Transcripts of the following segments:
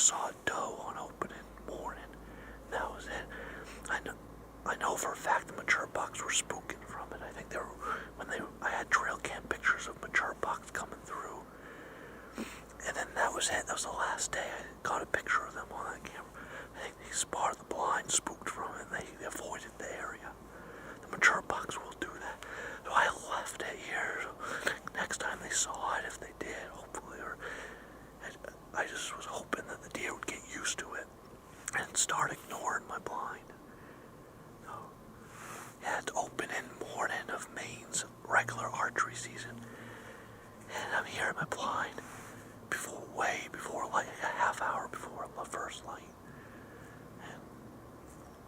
just saw a doe on opening morning. That was it. I know for a fact the mature bucks were spooking from it. I think I had trail cam pictures of mature bucks coming through. And then that was it. That was the last day. I got a picture of them on that camera. I think they spotted the blind, spooked from it, and they avoided the area. The mature bucks will do that. So I left it here. So next time they saw it, if they did, hopefully, or I just was hoping that the deer would get used to it and start ignoring my blind. So, yeah, it's opening morning of Maine's regular archery season, and I'm here at my blind way before light, like a half hour before the first light,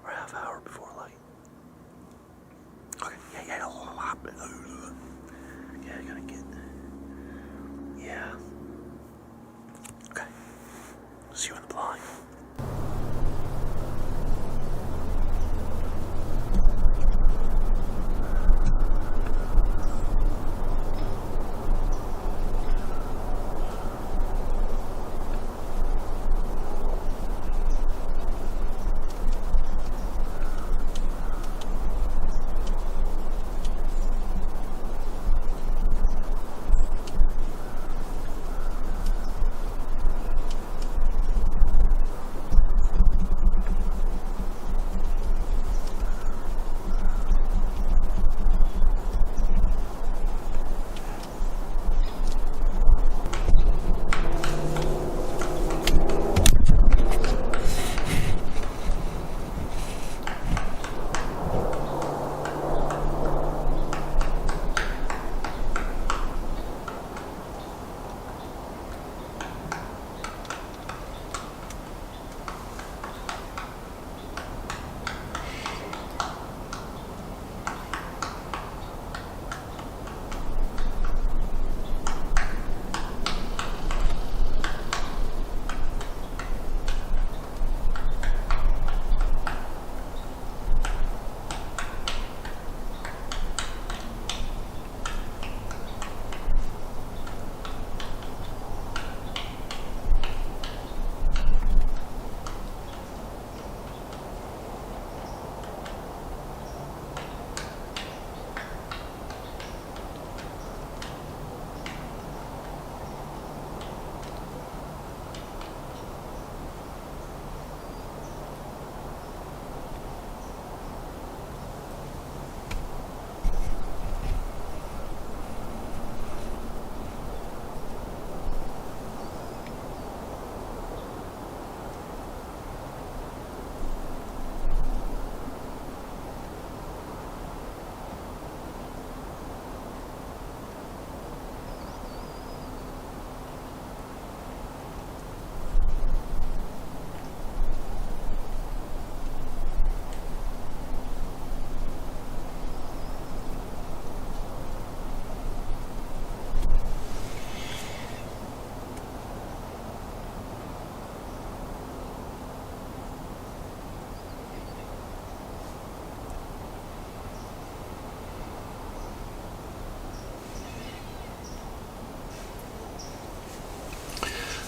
or a half hour before light. Okay, yeah, I gotta get, yeah. Okay, see you in the blind.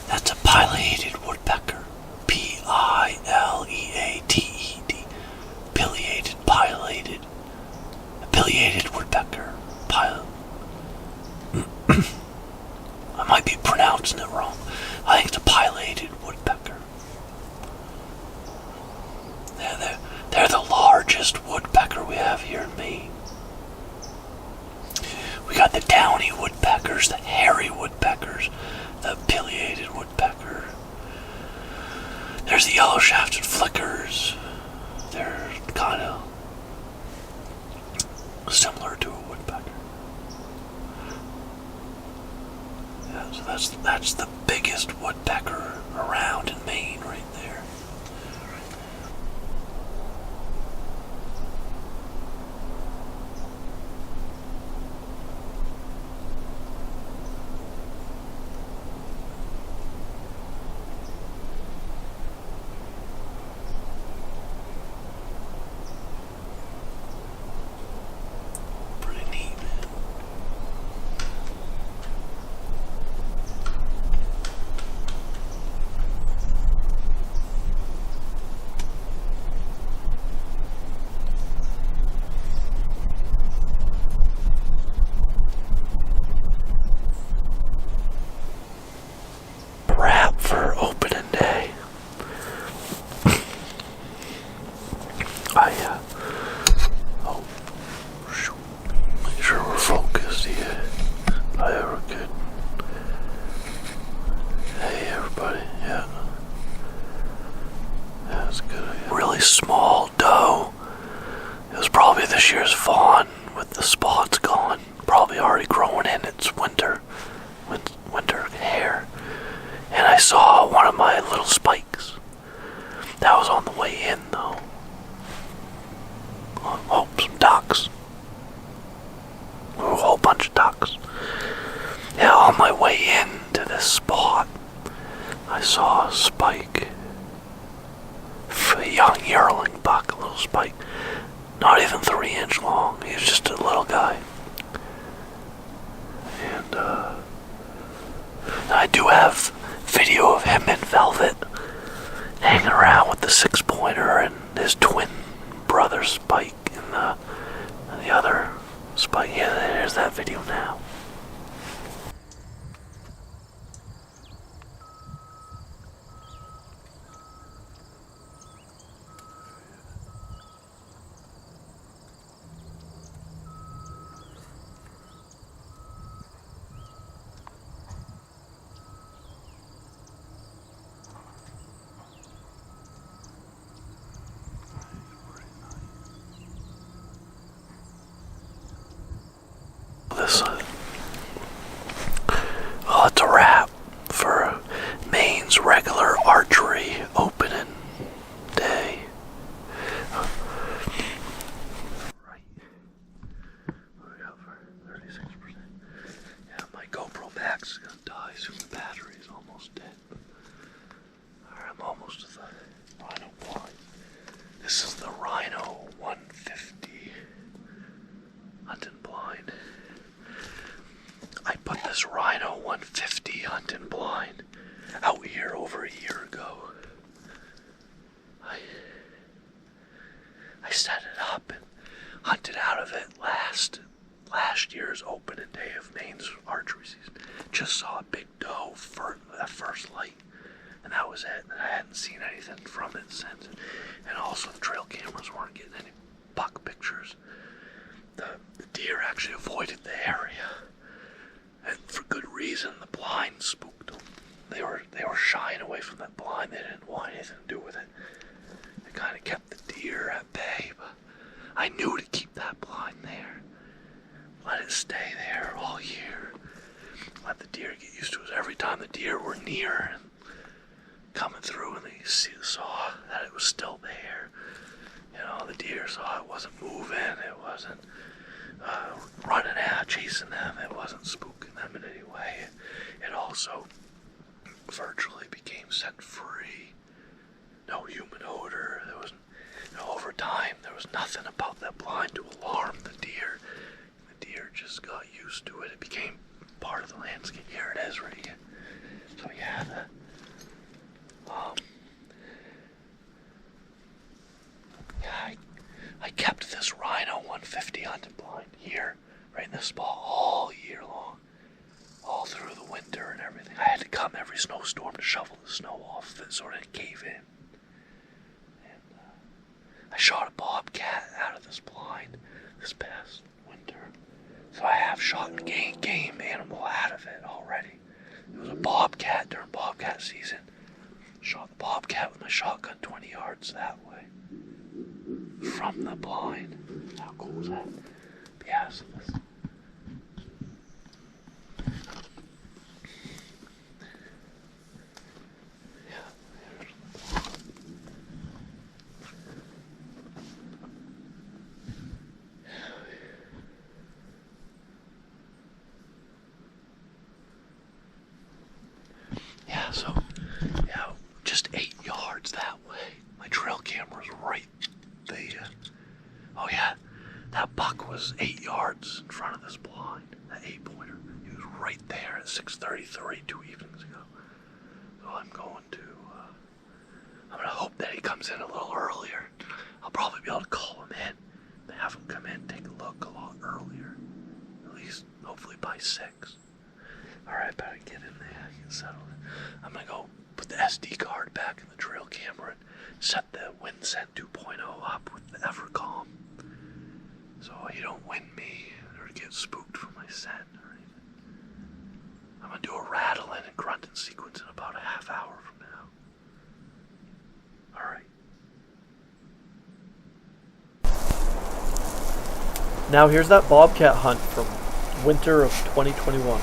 That's a pileated woodpecker. Pileated. Pileated woodpecker. I might be pronouncing it wrong. I think it's a pileated woodpecker. They're the largest woodpecker we have here in Maine. We got the downy woodpeckers, the hairy woodpeckers, the pileated woodpecker. There's the yellow-shafted flickers. They're kind of similar to a woodpecker. Yeah, so that's the biggest woodpecker around in Maine right there. fawn with the spots gone, probably already growing in its winter hair. And I saw one of my little spikes. That was on the way in, though. Oh, some ducks. A whole bunch of ducks. Yeah, on my way into this spot, I saw a spike. A young yearling buck, a little spike. Not even 3-inch long. He was just a little guy. And I do have video of him in velvet hanging around with the 6-pointer and his twin brother Spike and the other Spike. Yeah, there's that video now. It's a wrap for Maine's regular archery opening day. Right. What do we got for 36%? Yeah, my GoPro Max is gonna die soon. The battery's almost dead. Alright, I'm almost to the Rhino blind. This is the Rhino 150 hunting blind. I put this Rhino 150 hunting blind out here over a year ago. I set it up and hunted out of it last year's opening day of Maine's archery season. Just saw a big doe at first light, and that was it. And I hadn't seen anything from it since. And also the trail cameras weren't getting any buck pictures. The deer actually avoided the area. And for good reason. The blind spooked them. They were shying away from that blind. They didn't want anything to do with it. It kind of kept the deer at bay, but I knew to keep that blind there. Let it stay there all year. Let the deer get used to it. Every time the deer were near and coming through and they saw that it was still there. You know, the deer saw it wasn't moving. It wasn't running out, chasing them. It wasn't spooking them in any way. It also virtually became scent free. No human odor. There was, over time, there was nothing about that blind to alarm the deer. The deer just got used to it. It became part of the landscape. Here it is right here. So yeah, I kept this Rhino 150 hunting blind here, right in this spot, all year long, all through the winter and everything. I had to come every snowstorm to shovel the snow off of it so it didn't cave in. And I shot a bobcat out of this blind this past winter, so I have shot a game animal out of it already. It was a bobcat during bobcat season. Shot the bobcat with my shotgun 20 yards that way. From the blind. How cool was that? Yeah, so this. Yeah, so, yeah, just 8 yards that way. My trail camera's right there. Oh yeah, that buck was 8 yards in front of this blind, that 8-pointer. He was right there at 6:33 2 evenings ago. So I'm going to hope that he comes in a little earlier. I'll probably be able to call him in, have him come in, take a look a lot earlier. At least, hopefully by 6. Alright, better get in there, get settled. I'm going to go put the SD card back in the trail camera and set the wind scent 2.0 up with the Evercalm, so you don't wind me or get spooked from my scent or anything. I'm going to do a rattling and grunting sequence in about a half hour from now. Alright. Now here's that bobcat hunt from winter of 2021.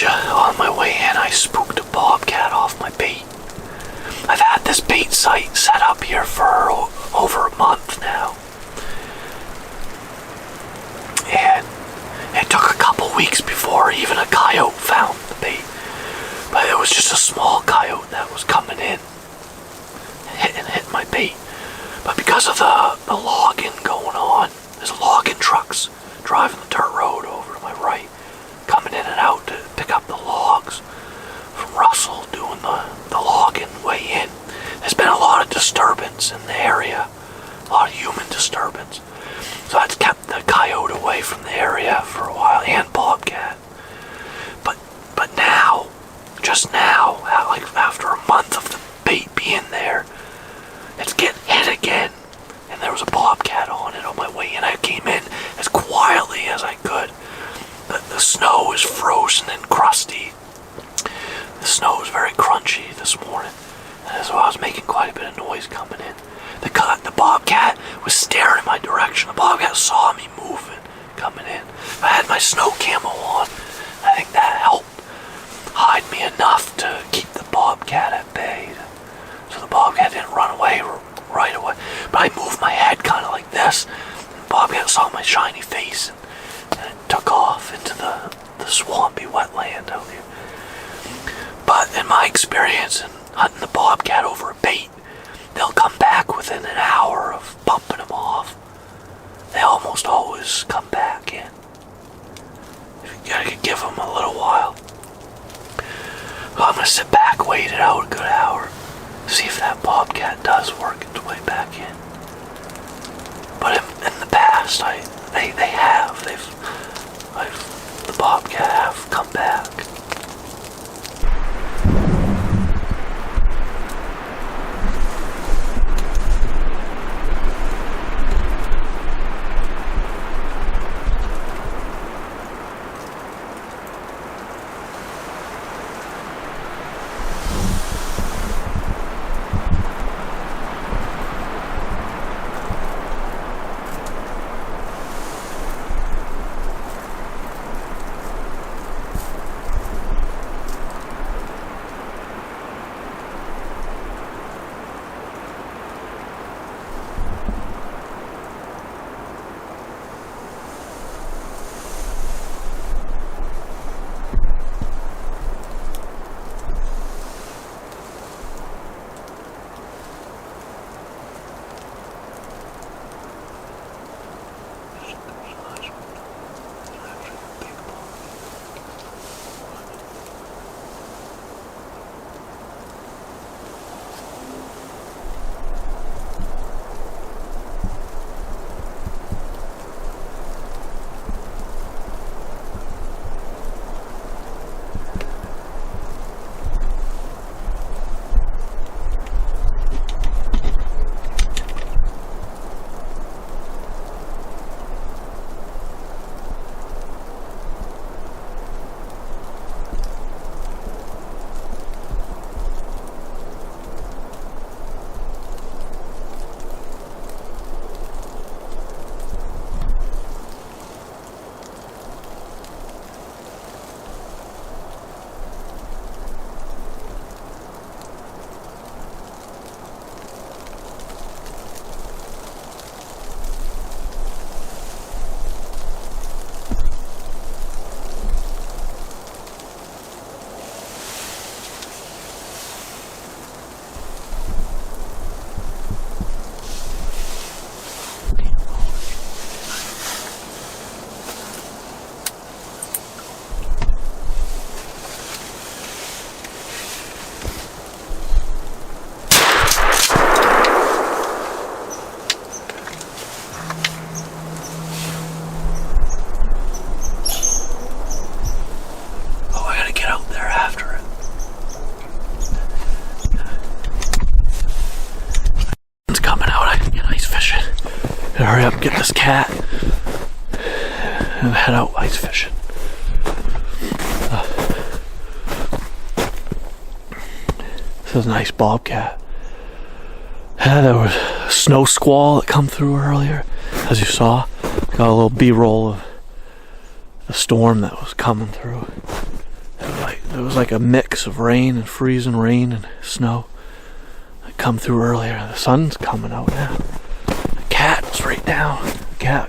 On my way in, I spooked a bobcat off my bait. I've had this bait site set up here for over a month now. And it took a couple weeks before even a coyote found the bait. But it was just a small coyote that was coming in and hit my bait. But because of the logging going on, there's logging trucks driving the dirt road over to my right, coming in and out to pick up the logs from Russell doing the logging way in. There's been a lot of disturbance in the area, a lot of human disturbance. So that's kept the coyote away from the area for a while, and bobcat. But now, just now, like after a month of the bait being there, it's getting hit again. And there was a bobcat on it on my way in. I came in as quietly as I could. The snow is frozen and crusty. The snow was very crunchy this morning, and so I was making quite a bit of noise coming in. The bobcat was staring in my direction. The bobcat saw me moving, coming in. I had my snow camo on. I think that helped hide me enough to keep the bobcat at bay. So the bobcat didn't run away right away. But I moved my head kind of like this, and the bobcat saw my shiny face, and it took off into the swampy wetland out here. But in my experience in hunting the bobcat over a bait, they'll come back within an hour of bumping them off. They almost always come back in. You gotta give them a little while. Well, I'm gonna sit back, wait it out a good hour, see if that bobcat does work its way back in. But in the past, the bobcat have come back. get this cat and head out ice fishing. This is a nice bobcat. Yeah, there was a snow squall that come through earlier, as you saw. Got a little B-roll of the storm that was coming through. It was like a mix of rain and freezing rain and snow that come through earlier. The sun's coming out now. The cat was right down. The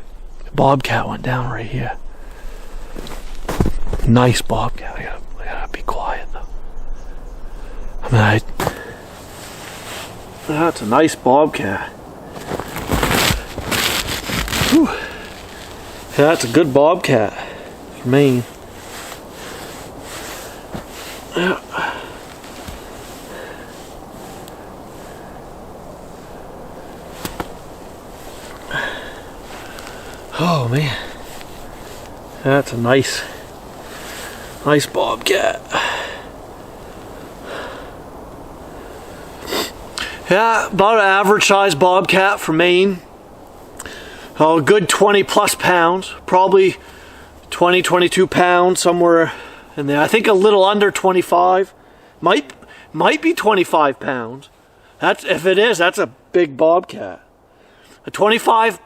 bobcat went down right here. Nice bobcat. I gotta be quiet though. I mean, that's a nice bobcat. Whew. Yeah, that's a good bobcat for Maine. Yeah. Oh man, that's a nice bobcat. Yeah, about an average size bobcat for Maine. A good 20 plus pounds, probably 20, 22 pounds, somewhere in there. I think a little under 25. Might be 25 pounds. If it is, that's a big bobcat. A 25,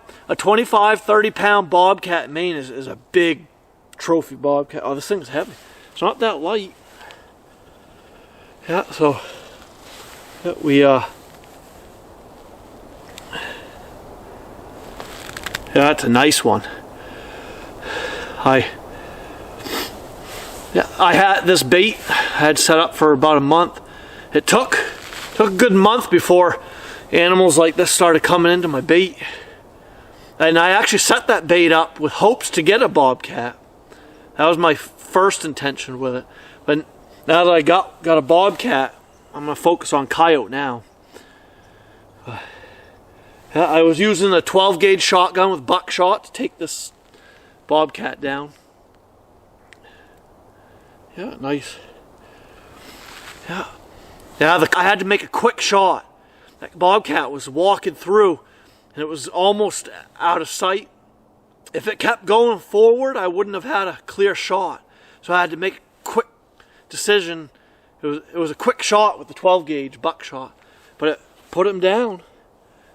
30 pound bobcat in Maine is a big trophy bobcat. Oh, this thing's heavy. It's not that light. Yeah, so yeah, that's a nice one. I had this bait I had set up for about a month. It took a good month before animals like this started coming into my bait. And I actually set that bait up with hopes to get a bobcat. That was my first intention with it. But now that I got a bobcat, I'm gonna focus on coyote now. I was using a 12 gauge shotgun with buckshot to take this bobcat down. Yeah, nice. Yeah, I had to make a quick shot. That bobcat was walking through and it was almost out of sight. If it kept going forward, I wouldn't have had a clear shot. So I had to make a quick decision. It was a quick shot with the 12 gauge buckshot, but it put him down.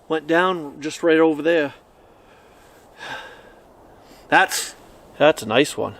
Went down just right over there. That's a nice one.